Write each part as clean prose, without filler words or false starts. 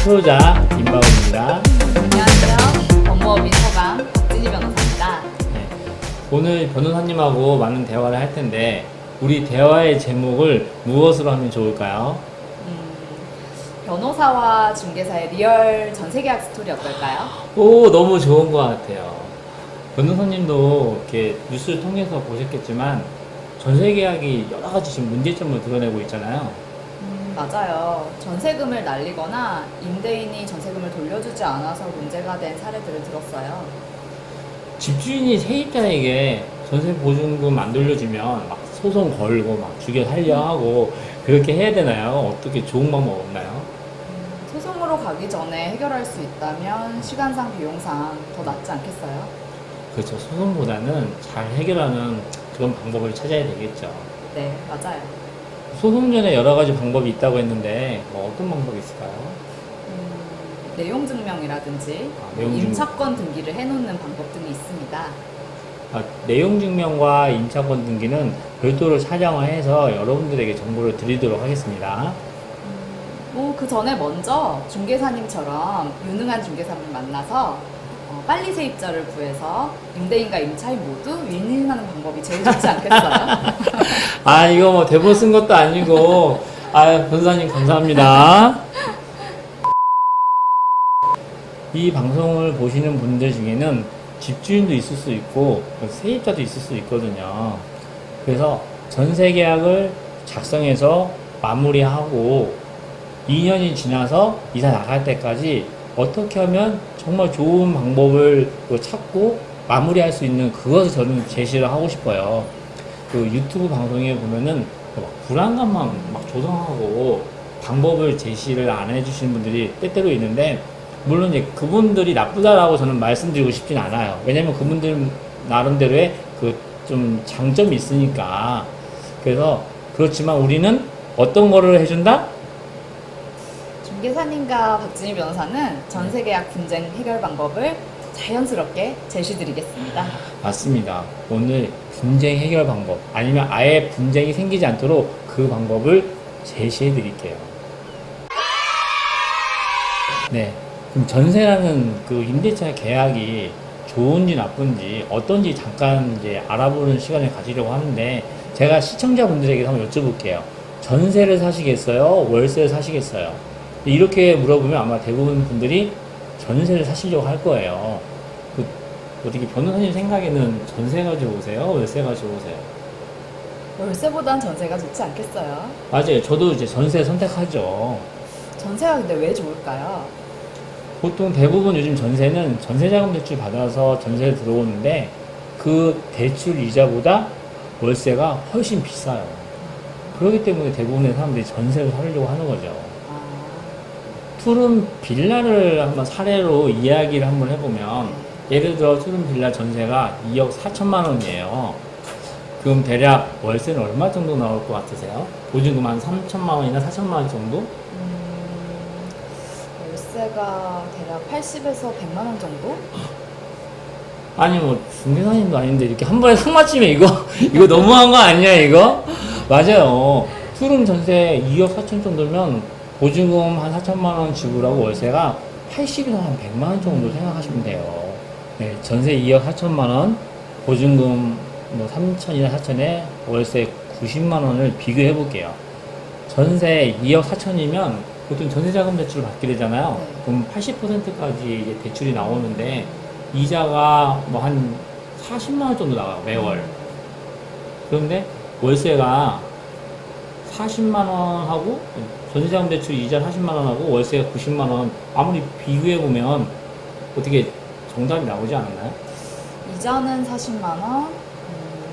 수호자 김바울입니다. 안녕하세요. 법무법인 서강 박진희 변호사입니다. 네, 오늘 변호사님하고 많은 대화를 할 텐데 우리 대화의 제목을 무엇으로 하면 좋을까요? 변호사와 중개사의 리얼 전세계약 스토리 어떨까요? 오, 너무 좋은 것 같아요. 변호사님도 이렇게 뉴스를 통해서 보셨겠지만 전세 계약이 여러 가지 지금 문제점을 드러내고 있잖아요. 맞아요. 전세금을 날리거나 임대인이 전세금을 돌려주지 않아서 문제가 된 사례들을 들었어요. 집주인이 세입자에게 전세 보증금 안 돌려주면 막 소송 걸고 막 죽여 살려 하고 그렇게 해야 되나요? 어떻게 좋은 방법 없나요? 소송으로 가기 전에 해결할 수 있다면 시간상 비용상 더 낫지 않겠어요? 그렇죠. 소송보다는 잘 해결하는 그런 방법을 찾아야 되겠죠. 네, 맞아요. 소송 전에 여러 가지 방법이 있다고 했는데 뭐 어떤 방법이 있을까요? 내용 증명이라든지 내용 증명. 임차권 등기를 해놓는 방법 등이 있습니다. 내용 증명과 임차권 등기는 별도로 촬영을 해서 여러분들에게 정보를 드리도록 하겠습니다. 그 전에 먼저 중개사님처럼 유능한 중개사를 만나서 빨리 세입자를 구해서 임대인과 임차인 모두 윈윈하는 방법이 제일 좋지 않겠어요? 이거 뭐 대본 쓴 것도 아니고 변호사님 감사합니다. 이 방송을 보시는 분들 중에는 집주인도 있을 수 있고 세입자도 있을 수 있거든요. 그래서 전세 계약을 작성해서 마무리하고 2년이 지나서 이사 나갈 때까지 어떻게 하면 정말 좋은 방법을 찾고 마무리할 수 있는 그것을 저는 제시를 하고 싶어요. 그 유튜브 방송에 보면은 막 불안감만 막 조성하고 방법을 제시를 안 해주시는 분들이 때때로 있는데, 물론 이제 그분들이 나쁘다라고 저는 말씀드리고 싶진 않아요. 왜냐면 그분들 나름대로의 그 좀 장점이 있으니까. 그래서 그렇지만 우리는 어떤 거를 해준다? 중개사님과 박진희 변호사는 전세계약 분쟁 해결 방법을 자연스럽게 제시드리겠습니다. 맞습니다. 오늘 분쟁 해결 방법, 아니면 아예 분쟁이 생기지 않도록 그 방법을 제시해 드릴게요. 네. 그럼 전세라는 그 임대차 계약이 좋은지 나쁜지 어떤지 잠깐 이제 알아보는 시간을 가지려고 하는데, 제가 시청자분들에게 한번 여쭤볼게요. 전세를 사시겠어요? 월세를 사시겠어요? 이렇게 물어보면 아마 대부분 분들이 전세를 사시려고 할 거예요. 어떻게 변호사님 생각에는 전세가 좋으세요? 월세가 좋으세요? 월세보단 전세가 좋지 않겠어요? 맞아요. 저도 이제 전세 선택하죠. 전세가 근데 왜 좋을까요? 보통 대부분 요즘 전세는 전세자금 대출 받아서 전세에 들어오는데 그 대출 이자보다 월세가 훨씬 비싸요. 그렇기 때문에 대부분의 사람들이 전세를 사려고 하는 거죠. 투룸 빌라를 한번 사례로 이야기를 한번 해보면, 예를 들어 투룸 빌라 전세가 2억 4천만 원이에요. 그럼 대략 월세는 얼마 정도 나올 것 같으세요? 보증금 한 3천만 원이나 4천만 원 정도? 월세가 대략 80에서 100만 원 정도? 아니 뭐 중개사님도 아닌데 이렇게 한 번에 상 맞추면 이거 너무한 거 아니냐 이거? 맞아요. 투룸 전세 2억 4천 정도면 보증금 한 4천만 원 지불하고 월세가 80에서 한 100만 원 정도 생각하시면 돼요. 네, 전세 2억 4천만 원, 보증금 뭐 3천이나 4천에 월세 90만 원을 비교해 볼게요. 전세 2억 4천이면 보통 전세자금 대출을 받게 되잖아요. 그럼 80%까지 이제 대출이 나오는데 이자가 뭐 한 40만 원 정도 나와요, 매월. 그런데 월세가 40만 원하고 전세자금 대출 이자 40만 원하고 월세가 90만 원, 아무리 비교해 보면 어떻게 정답이 나오지 않았나요? 이자는 40만 원,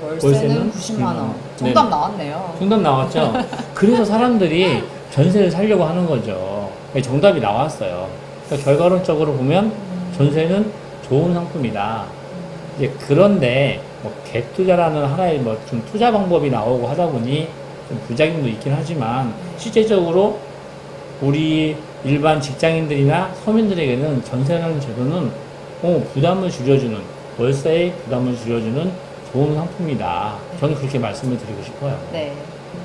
월세는 90만 원. 정답 네. 나왔네요. 정답 나왔죠? 그래서 사람들이 전세를 사려고 하는 거죠. 정답이 나왔어요. 그러니까 결과론적으로 보면 전세는 좋은 상품이다. 이제 그런데 뭐 갭투자라는 하나의 뭐 좀 투자 방법이 나오고 하다 보니 좀 부작용도 있긴 하지만, 실제적으로 우리 일반 직장인들이나 서민들에게는 전세라는 제도는 부담을 줄여주는, 월세의 부담을 줄여주는 좋은 상품이다. 저는 그렇게 말씀을 드리고 싶어요. 네.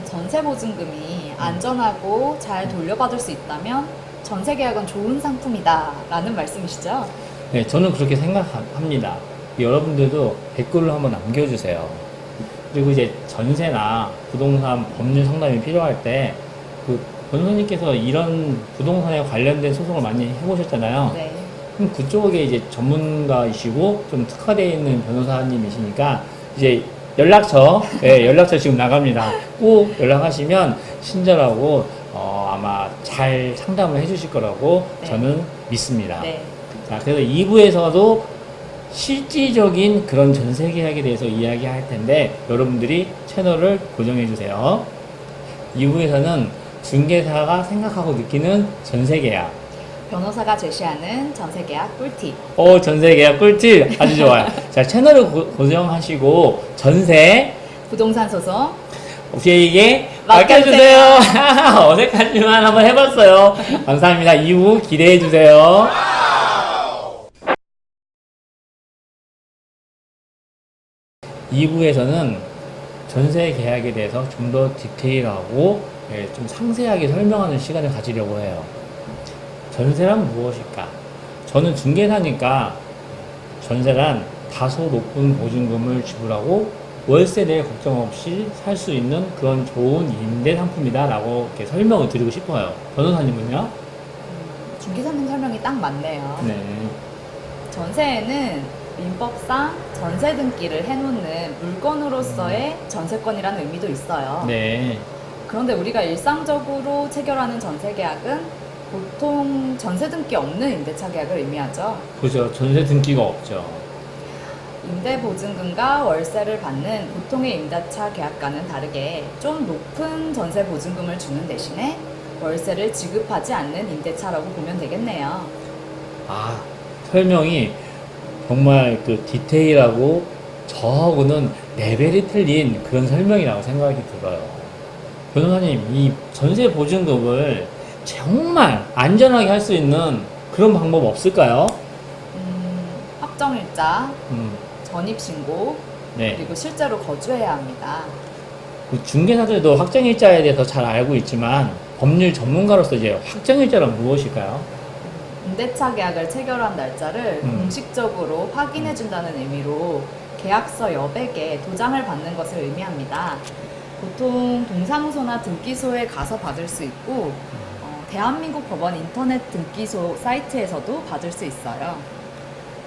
전세 보증금이 안전하고 잘 돌려받을 수 있다면 전세 계약은 좋은 상품이다라는 말씀이시죠? 네, 저는 그렇게 생각합니다. 여러분들도 댓글로 한번 남겨주세요. 그리고 이제 전세나 부동산 법률 상담이 필요할 때 그 변호사님께서 이런 부동산에 관련된 소송을 많이 해보셨잖아요. 네. 그럼 그쪽에 이제 전문가이시고 좀 특화되어 있는 변호사님이시니까 이제 연락처, 네, 연락처 지금 나갑니다. 꼭 연락하시면 친절하고 아마 잘 상담을 해주실 거라고 네. 저는 믿습니다. 네. 자, 그래서 2부에서도 실질적인 그런 전세 계약에 대해서 이야기할 텐데 여러분들이 채널을 고정해 주세요. 2부에서는 중개사가 생각하고 느끼는 전세 계약. 변호사가 제시하는 전세 계약 꿀팁. 전세 계약 꿀팁 아주 좋아요. 자, 채널을 고정하시고 전세 부동산 소송. 저희에게 맡겨주세요. 어색하지만 한번 해봤어요. 감사합니다. 2부 기대해 주세요. 2부에서는 전세 계약에 대해서 좀 더 디테일하고 좀 상세하게 설명하는 시간을 가지려고 해요. 전세란 무엇일까? 저는 중개사니까 전세란 다소 높은 보증금을 지불하고 월세 낼 걱정 없이 살 수 있는 그런 좋은 임대 상품이다 라고 이렇게 설명을 드리고 싶어요. 변호사님은요? 중개사님 설명이 딱 맞네요. 네. 전세에는 민법상 전세 등기를 해놓는 물건으로서의 전세권이라는 의미도 있어요. 네. 그런데 우리가 일상적으로 체결하는 전세 계약은 보통 전세 등기 없는 임대차 계약을 의미하죠. 그죠. 전세 등기가 없죠. 임대 보증금과 월세를 받는 보통의 임대차 계약과는 다르게 좀 높은 전세 보증금을 주는 대신에 월세를 지급하지 않는 임대차라고 보면 되겠네요. 아, 설명이 정말 그 디테일하고 저하고는 레벨이 틀린 그런 설명이라고 생각이 들어요. 변호사님, 이 전세 보증금을 정말 안전하게 할 수 있는 그런 방법 없을까요? 확정일자, 음, 전입신고, 네. 그리고 실제로 거주해야 합니다. 그 중개사들도 확정일자에 대해서 잘 알고 있지만 법률 전문가로서 이제 확정일자란 무엇일까요? 임대차 계약을 체결한 날짜를 공식적으로 확인해준다는 의미로 계약서 여백에 도장을 받는 것을 의미합니다. 보통 동사무소나 등기소에 가서 받을 수 있고 대한민국 법원 인터넷 등기소 사이트에서도 받을 수 있어요.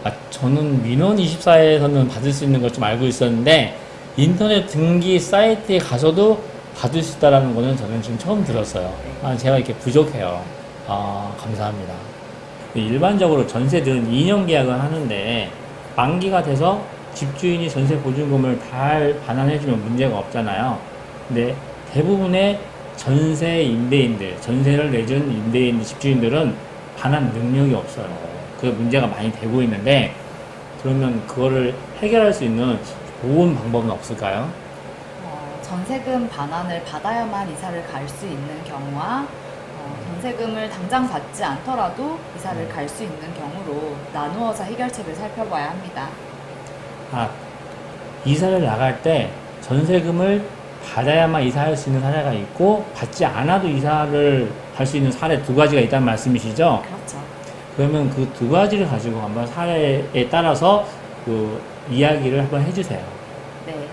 아, 저는 민원24에서는 받을 수 있는 걸 좀 알고 있었는데 인터넷 등기 사이트에 가서도 받을 수 있다는 거는 저는 지금 처음 들었어요. 아, 제가 이렇게 부족해요. 아, 감사합니다. 일반적으로 전세들은 2년 계약을 하는데 만기가 돼서 집주인이 전세 보증금을 잘 반환해주면 문제가 없잖아요. 근데 대부분의 전세 임대인들, 전세를 내준 임대인 집주인들은 반환 능력이 없어요. 그 문제가 많이 되고 있는데 그러면 그거를 해결할 수 있는 좋은 방법은 없을까요? 전세금 반환을 받아야만 이사를 갈 수 있는 경우와 전세금을 당장 받지 않더라도 이사를 갈 수 있는 경우로 나누어서 해결책을 살펴봐야 합니다. 아, 이사를 나갈 때 전세금을 받아야만 이사할 수 있는 사례가 있고 받지 않아도 이사를 갈 수 있는 사례 두 가지가 있다는 말씀이시죠? 그렇죠. 그러면 그 두 가지를 가지고 한번 사례에 따라서 그 이야기를 한번 해주세요. 네.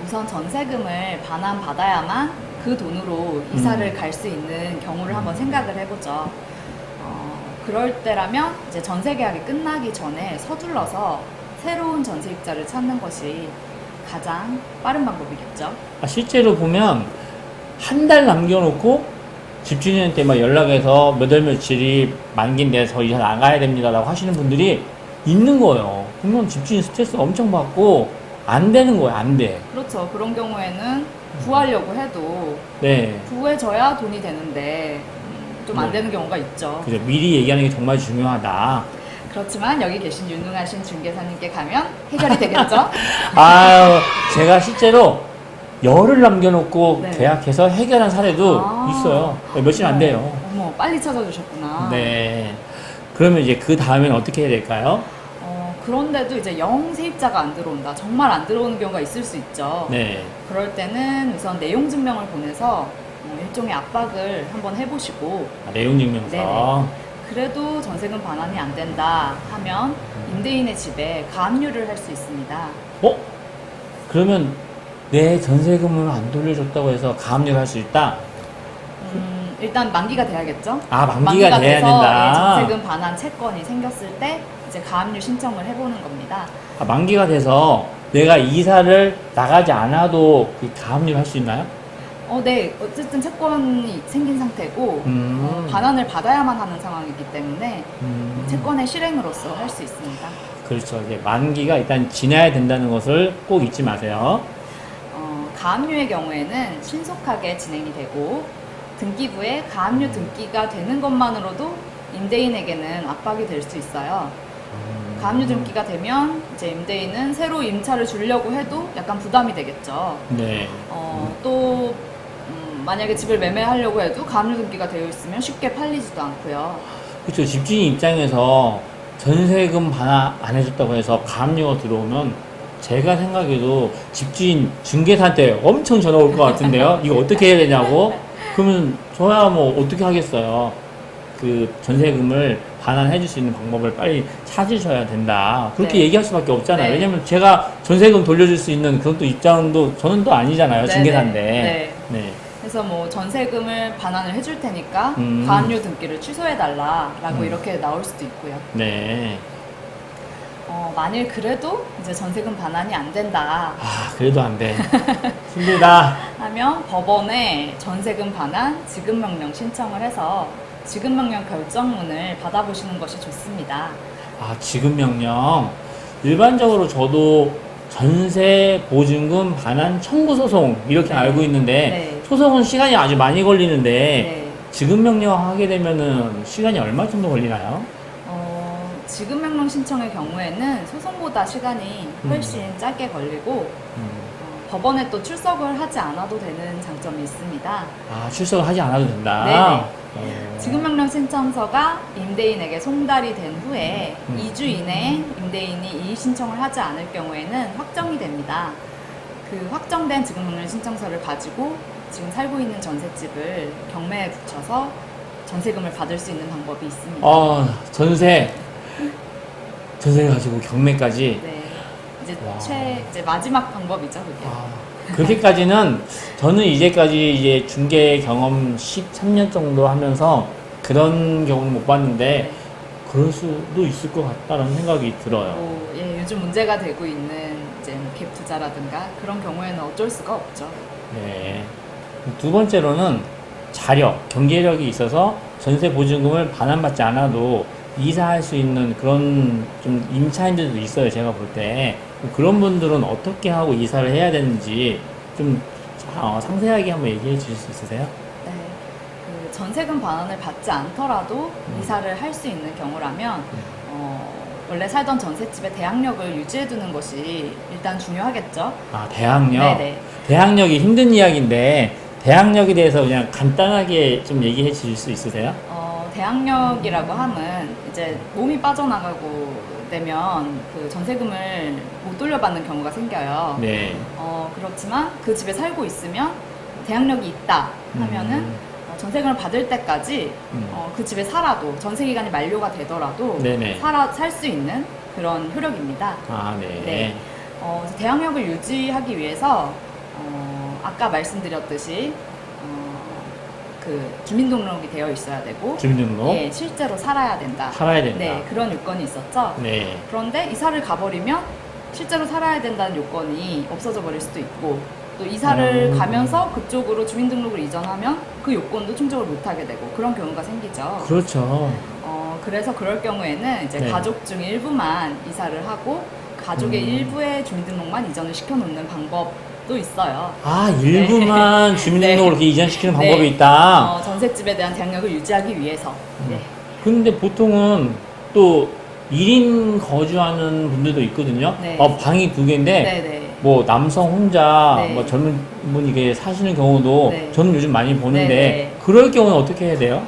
우선 전세금을 반환받아야만 그 돈으로 이사를 갈 수 있는 경우를 한번 생각을 해보죠. 그럴 때라면 이제 전세 계약이 끝나기 전에 서둘러서 새로운 전세입자를 찾는 것이 가장 빠른 방법이겠죠. 아, 실제로 보면 한 달 남겨놓고 집주인한테 막 연락해서 몇 월 며칠이 만기인데 저 이사 나가야 됩니다 라고 하시는 분들이 있는 거예요. 그러면 집주인 스트레스 엄청 받고 안 되는 거예요. 안 돼. 그렇죠. 그런 경우에는 구하려고 해도 네. 구해져야 돈이 되는데 좀 안 네. 되는 경우가 있죠. 그죠. 미리 얘기하는 게 정말 중요하다. 그렇지만 여기 계신 유능하신 중개사님께 가면 해결이 되겠죠? 아유, 제가 실제로 열을 남겨놓고 네. 계약해서 해결한 사례도 있어요. 며칠 안 돼요. 어머, 빨리 찾아주셨구나. 네. 그러면 이제 그 다음엔 어떻게 해야 될까요? 그런데도 이제 영 세입자가 안 들어온다. 정말 안 들어오는 경우가 있을 수 있죠. 네. 그럴 때는 우선 내용 증명을 보내서 일종의 압박을 한번 해보시고 아, 내용 증명서. 네네. 그래도 전세금 반환이 안 된다 하면 임대인의 집에 가압류를 할 수 있습니다. 그러면 내 전세금을 안 돌려줬다고 해서 가압류를 할 수 있다? 일단 만기가 돼야겠죠? 아, 만기가 돼야 돼서 된다. 전세금 반환 채권이 생겼을 때 이제 가압류 신청을 해보는 겁니다. 아, 만기가 돼서 내가 이사를 나가지 않아도 그 가압류를 할 수 있나요? 네. 어쨌든 채권이 생긴 상태고 반환을 받아야만 하는 상황이기 때문에 채권의 실행으로서 할 수 있습니다. 그렇죠. 이제 만기가 일단 지나야 된다는 것을 꼭 잊지 마세요. 가압류의 경우에는 신속하게 진행이 되고 등기부에 가압류 등기가 되는 것만으로도 임대인에게는 압박이 될 수 있어요. 가압류 등기가 되면 이제 임대인은 새로 임차를 주려고 해도 약간 부담이 되겠죠. 네. 또 만약에 집을 매매하려고 해도 가압류 등기가 되어 있으면 쉽게 팔리지도 않고요. 그렇죠. 집주인 입장에서 전세금 반환 안 해줬다고 해서 가압류가 들어오면 제가 생각해도 집주인 중개사한테 엄청 전화 올 것 같은데요. 이거 어떻게 해야 되냐고. 그러면 저야 뭐 어떻게 하겠어요. 그 전세금을 반환해 줄 수 있는 방법을 빨리 찾으셔야 된다. 그렇게 네. 얘기할 수밖에 없잖아요. 네. 왜냐면 제가 전세금 돌려줄 수 있는 그런 또 입장도 저는 또 아니잖아요. 네, 중개사인데. 네. 네. 그래서 뭐 전세금을 반환을 해줄 테니까 음. 가압류 등기를 취소해달라라고 음. 이렇게 나올 수도 있고요. 네. 만일 그래도 이제 전세금 반환이 안 된다 아, 그래도 안 돼. 힘들다. 하면 법원에 전세금 반환 지급명령 신청을 해서 지급명령 결정문을 받아보시는 것이 좋습니다. 아, 지급 명령. 일반적으로 저도 전세 보증금 반환 청구 소송 이렇게 네. 알고 있는데 네. 소송은 시간이 아주 많이 걸리는데 네. 지급 명령 하게 되면은 시간이 얼마 정도 걸리나요? 지급명령 신청의 경우에는 소송보다 시간이 훨씬 짧게 걸리고 법원에 또 출석을 하지 않아도 되는 장점이 있습니다. 아, 출석을 하지 않아도 된다. 네네. 지급명령 신청서가 임대인에게 송달이 된 후에 2주 이내에 임대인이 이의 신청을 하지 않을 경우에는 확정이 됩니다. 그 확정된 지급명령 신청서를 가지고 지금 살고 있는 전셋집을 경매에 붙여서 전세금을 받을 수 있는 방법이 있습니다. 전세 가지고 경매까지. 네. 와. 이제 마지막 방법이죠, 그게. 그렇게까지는 저는 이제까지 이제 중개 경험 13년 정도 하면서 그런 경우는 못 봤는데 네. 그럴 수도 있을 것 같다는 생각이 들어요. 요즘 문제가 되고 있는 이제 갭 투자라든가 그런 경우에는 어쩔 수가 없죠. 네. 두 번째로는 자력, 경제력이 있어서 전세 보증금을 반환받지 않아도 이사할 수 있는 그런 좀 임차인들도 있어요. 제가 볼 때. 그런 분들은 어떻게 하고 이사를 해야 되는지 좀 상세하게 한번 얘기해 주실 수 있으세요? 네. 그 전세금 반환을 받지 않더라도 이사를 할 수 있는 경우라면 원래 살던 전셋집의 대항력을 유지해 두는 것이 일단 중요하겠죠. 아, 대항력? 네네. 대항력이 힘든 이야기인데 대항력에 대해서 그냥 간단하게 좀 얘기해 주실 수 있으세요? 대항력이라고 함은 이제 몸이 빠져나가고 되면 그 전세금을 못 돌려받는 경우가 생겨요. 네. 그렇지만 그 집에 살고 있으면 대항력이 있다 하면은 전세금을 받을 때까지 그 집에 살아도 전세 기간이 만료가 되더라도 네네. 살 수 있는 그런 효력입니다. 아, 네. 네. 대항력을 유지하기 위해서 아까 말씀드렸듯이 그 주민등록이 되어 있어야 되고 주민등록? 예, 실제로 살아야 된다. 살아야 된다. 네, 그런 요건이 있었죠. 네. 그런데 이사를 가버리면 실제로 살아야 된다는 요건이 없어져 버릴 수도 있고 또 이사를 가면서 그쪽으로 주민등록을 이전하면 그 요건도 충족을 못하게 되고 그런 경우가 생기죠. 그렇죠. 그래서 그럴 경우에는 이제 네. 가족 중 일부만 이사를 하고 가족의 일부의 주민등록만 이전을 시켜놓는 방법도 있어요. 아, 일부만 주민등록을 이렇게 이전시키는 방법이 있다. 전셋집에 대한 대항력을 유지하기 위해서. 네. 근데 보통은 또 1인 거주하는 분들도 있거든요. 네. 방이 두 개인데 네네. 뭐 남성 혼자 네. 뭐 젊은 분이 이게 사시는 경우도 네. 저는 요즘 많이 보는데 네. 그럴 경우는 어떻게 해야 돼요?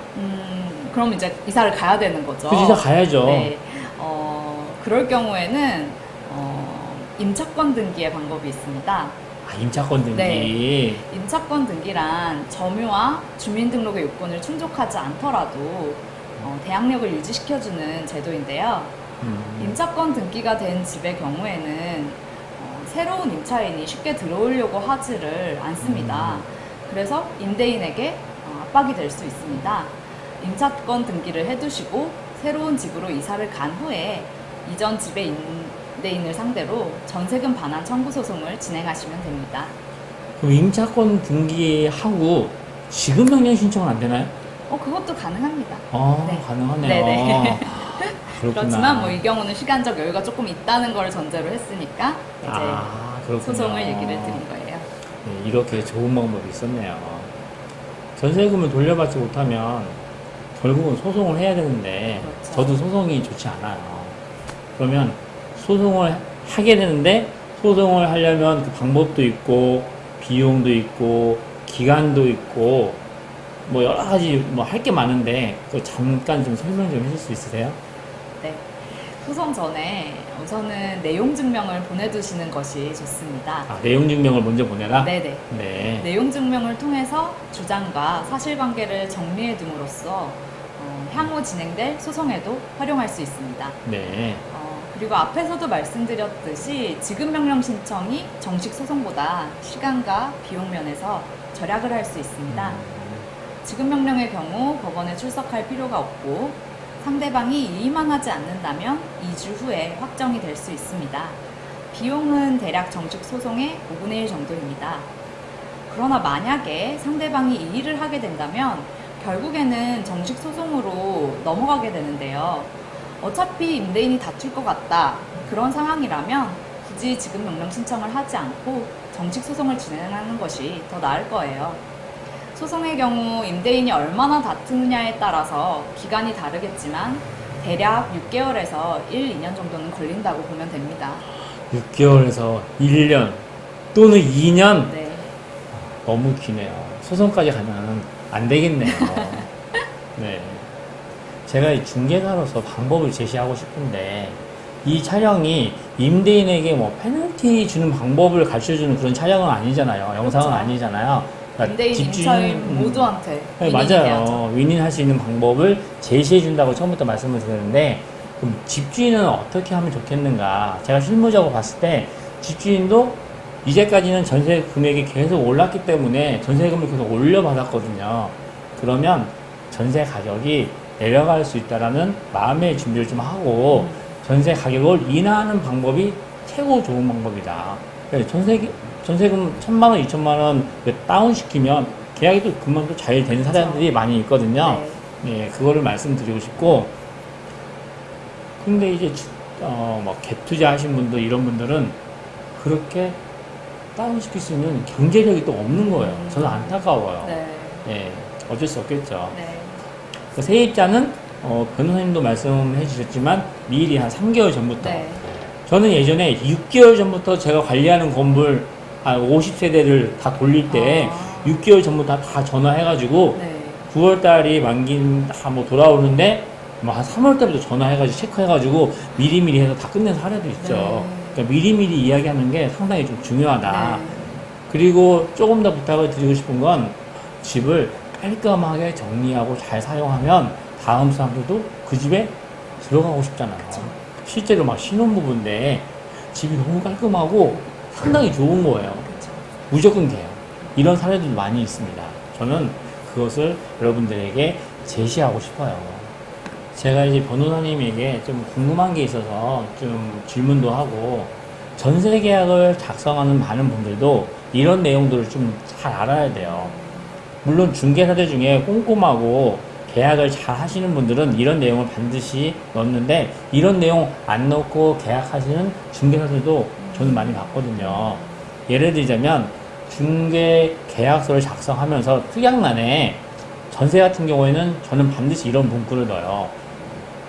그럼 이제 이사를 가야 되는 거죠. 그 이사 가야죠. 네. 그럴 경우에는 임차권 등기의 방법이 있습니다. 아, 임차권 등기. 네. 임차권 등기란 점유와 주민등록의 요건을 충족하지 않더라도 대항력을 유지시켜주는 제도인데요. 임차권 등기가 된 집의 경우에는 새로운 임차인이 쉽게 들어오려고 하지를 않습니다. 그래서 임대인에게 압박이 될 수 있습니다. 임차권 등기를 해두시고 새로운 집으로 이사를 간 후에 이전 집의 임대인을 상대로 전세금 반환 청구 소송을 진행하시면 됩니다. 그럼 임차권 등기하고 지급명령 신청은 안 되나요? 그것도 가능합니다. 네. 가능하네요. 네네. 그렇구나. 그렇지만 뭐 이 경우는 시간적 여유가 조금 있다는 걸 전제로 했으니까 이제 그렇군요. 소송을 얘기를 드린 거예요. 네, 이렇게 좋은 방법이 있었네요. 전세금을 돌려받지 못하면 결국은 소송을 해야 되는데 그렇죠. 저도 소송이 좋지 않아요. 그러면 소송을 하게 되는데 소송을 하려면 그 방법도 있고 비용도 있고 기간도 있고 뭐 여러 가지 뭐 할 게 많은데 그거 잠깐 좀 설명 좀 해줄 수 있으세요? 네. 소송 전에 우선은 내용 증명을 보내두시는 것이 좋습니다. 내용 증명을 먼저 보내라? 네네. 네. 내용 증명을 통해서 주장과 사실관계를 정리해 둠으로써 향후 진행될 소송에도 활용할 수 있습니다. 네. 그리고 앞에서도 말씀드렸듯이 지급명령 신청이 정식 소송보다 시간과 비용 면에서 절약을 할 수 있습니다. 지급명령의 경우 법원에 출석할 필요가 없고 상대방이 이의만 하지 않는다면 2주 후에 확정이 될 수 있습니다. 비용은 대략 정식 소송의 5분의 1 정도입니다. 그러나 만약에 상대방이 이의를 하게 된다면 결국에는 정식 소송으로 넘어가게 되는데요. 어차피 임대인이 다툴 것 같다. 그런 상황이라면 굳이 지급명령 신청을 하지 않고 정식 소송을 진행하는 것이 더 나을 거예요. 소송의 경우 임대인이 얼마나 다투느냐에 따라서 기간이 다르겠지만 대략 6개월에서 1, 2년 정도는 걸린다고 보면 됩니다. 6개월에서 1년 또는 2년? 네. 너무 기네요. 소송까지 가면 안 되겠네요. 네. 제가 이 중개사로서 방법을 제시하고 싶은데 이 촬영이 임대인에게 뭐 페널티 주는 방법을 가르쳐주는 그런 촬영은 아니잖아요. 영상은 그렇죠. 아니잖아요. 그러니까 임대인, 임차인 모두한테 네, 윈윈이 맞아요. 돼야죠. 윈윈할 수 있는 방법을 제시해 준다고 처음부터 말씀을 드렸는데 그럼 집주인은 어떻게 하면 좋겠는가? 제가 실무적으로 봤을 때 집주인도 이제까지는 전세 금액이 계속 올랐기 때문에 전세금을 계속 올려받았거든요. 그러면 전세 가격이 내려갈 수 있다라는 마음의 준비를 좀 하고 전세 가격을 인하하는 방법이 최고 좋은 방법이다. 전세금 1,000만 원, 2,000만 원 다운시키면 계약이 또 금방 또 잘 되는 사람들이 많이 있거든요. 네. 예, 그거를 말씀드리고 싶고. 근데 이제 뭐 갭투자 하신 분들 이런 분들은 그렇게 다운시킬 수 있는 경제력이 또 없는 거예요. 저는 안타까워요. 네. 예, 어쩔 수 없겠죠. 네. 그 세입자는 변호사님도 말씀해 주셨지만 미리 한 3개월 전부터 네. 저는 예전에 6개월 전부터 제가 관리하는 건물 한 50세대를 다 돌릴 때 6개월 전부터 다 전화해가지고 네. 9월 달이 만긴 다 뭐 돌아오는데 뭐 한 3월 달부터 전화해가지고 체크해가지고 미리미리 해서 다 끝낸 사례도 있죠. 네. 그러니까 미리미리 이야기하는 게 상당히 좀 중요하다. 네. 그리고 조금 더 부탁을 드리고 싶은 건 집을 깔끔하게 정리하고 잘 사용하면 다음 사람들도 그 집에 들어가고 싶잖아요. 그쵸. 실제로 막 신혼부부인데 집이 너무 깔끔하고 상당히 좋은 거예요. 그쵸. 무조건 돼요. 이런 사례들도 많이 있습니다. 저는 그것을 여러분들에게 제시하고 싶어요. 제가 이제 변호사님에게 좀 궁금한 게 있어서 좀 질문도 하고 전세 계약을 작성하는 많은 분들도 이런 내용들을 좀 잘 알아야 돼요. 물론 중개사들 중에 꼼꼼하고 계약을 잘 하시는 분들은 이런 내용을 반드시 넣는데 이런 내용 안 넣고 계약하시는 중개사들도 저는 많이 봤거든요. 예를 들자면 중개 계약서를 작성하면서 특약란에 전세 같은 경우에는 저는 반드시 이런 문구를 넣어요.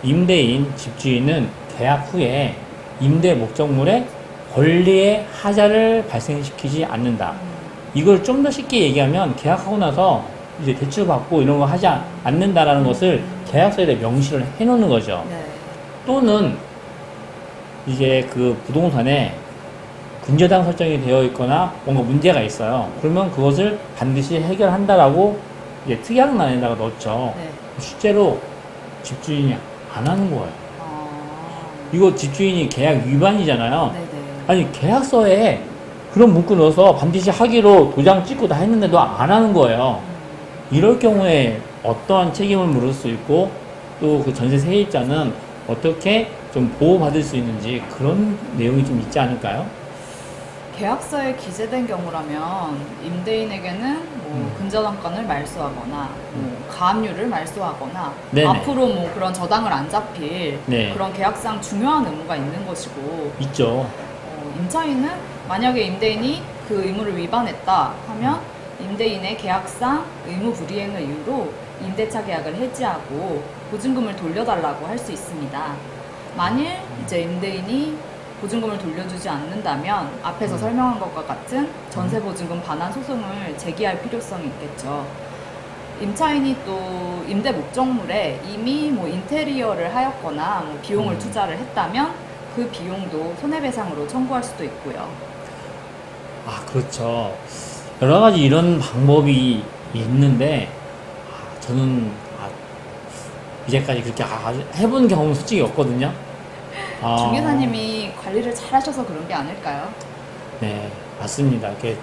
임대인, 집주인은 계약 후에 임대 목적물에 권리의 하자를 발생시키지 않는다. 이걸 좀 더 쉽게 얘기하면 계약하고 나서 이제 대출 받고 이런 거 하지 않는다라는 것을 계약서에 명시를 해 놓는 거죠. 네. 또는 이제 그 부동산에 근저당 설정이 되어 있거나 뭔가 문제가 있어요. 그러면 그것을 반드시 해결한다라고 이제 특약란에다가 넣었죠. 네. 실제로 집주인이 안 하는 거예요. 아, 이거 집주인이 계약 위반이잖아요. 네네. 아니 계약서에 그런 문구 넣어서 반드시 하기로 도장 찍고 다 했는데도 안 하는 거예요. 이럴 경우에 어떠한 책임을 물을 수 있고 또 그 전세 세입자는 어떻게 좀 보호받을 수 있는지 그런 내용이 좀 있지 않을까요? 계약서에 기재된 경우라면 임대인에게는 뭐 근저당권을 말소하거나 뭐 가압류를 말소하거나 네네. 앞으로 뭐 그런 저당을 안 잡힐 네. 그런 계약상 중요한 의무가 있는 것이고, 있죠. 임차인은 만약에 임대인이 그 의무를 위반했다 하면 임대인의 계약상 의무 불이행을 이유로 임대차 계약을 해지하고 보증금을 돌려달라고 할 수 있습니다. 만일 이제 임대인이 보증금을 돌려주지 않는다면 앞에서 설명한 것과 같은 전세보증금 반환 소송을 제기할 필요성이 있겠죠. 임차인이 또 임대 목적물에 이미 뭐 인테리어를 하였거나 뭐 비용을 투자를 했다면 그 비용도 손해배상으로 청구할 수도 있고요. 아, 그렇죠. 여러 가지 이런 방법이 있는데, 저는 이제까지 그렇게 해본 경험은 솔직히 없거든요. 중개사님이 관리를 잘 하셔서 그런 게 아닐까요? 네, 맞습니다. 이렇게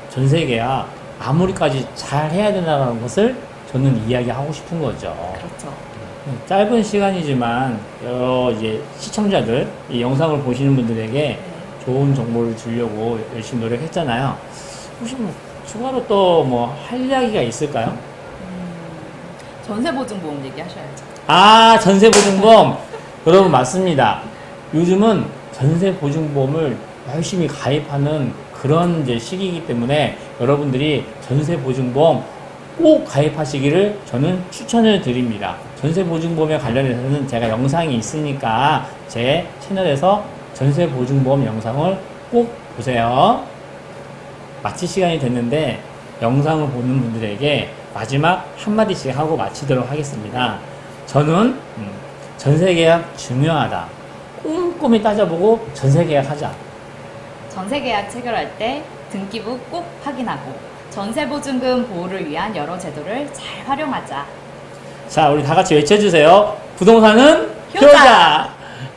전세계약 마무리까지 잘 해야 된다는 것을 저는 이야기하고 싶은 거죠. 그렇죠. 짧은 시간이지만 여러 이제 시청자들, 이 영상을 보시는 분들에게 네. 좋은 정보를 주려고 열심히 노력했잖아요. 혹시 뭐 추가로 또 뭐 할 이야기가 있을까요? 전세보증보험 얘기하셔야죠. 아, 전세보증보험. 여러분 맞습니다. 요즘은 전세보증보험을 열심히 가입하는 그런 이제 시기이기 때문에 여러분들이 전세보증보험 꼭 가입하시기를 저는 추천을 드립니다. 전세보증보험에 관련해서는 제가 영상이 있으니까 제 채널에서 전세보증보험 영상을 꼭 보세요. 마칠 시간이 됐는데 영상을 보는 분들에게 마지막 한마디씩 하고 마치도록 하겠습니다. 저는 전세계약 중요하다. 꼼꼼히 따져보고 전세계약하자. 전세계약 체결할 때 등기부 꼭 확인하고 전세보증금 보호를 위한 여러 제도를 잘 활용하자. 자, 우리 다 같이 외쳐주세요. 부동산은 효자! 효자!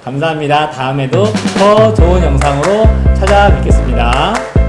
감사합니다. 다음에도 더 좋은 영상으로 찾아뵙겠습니다.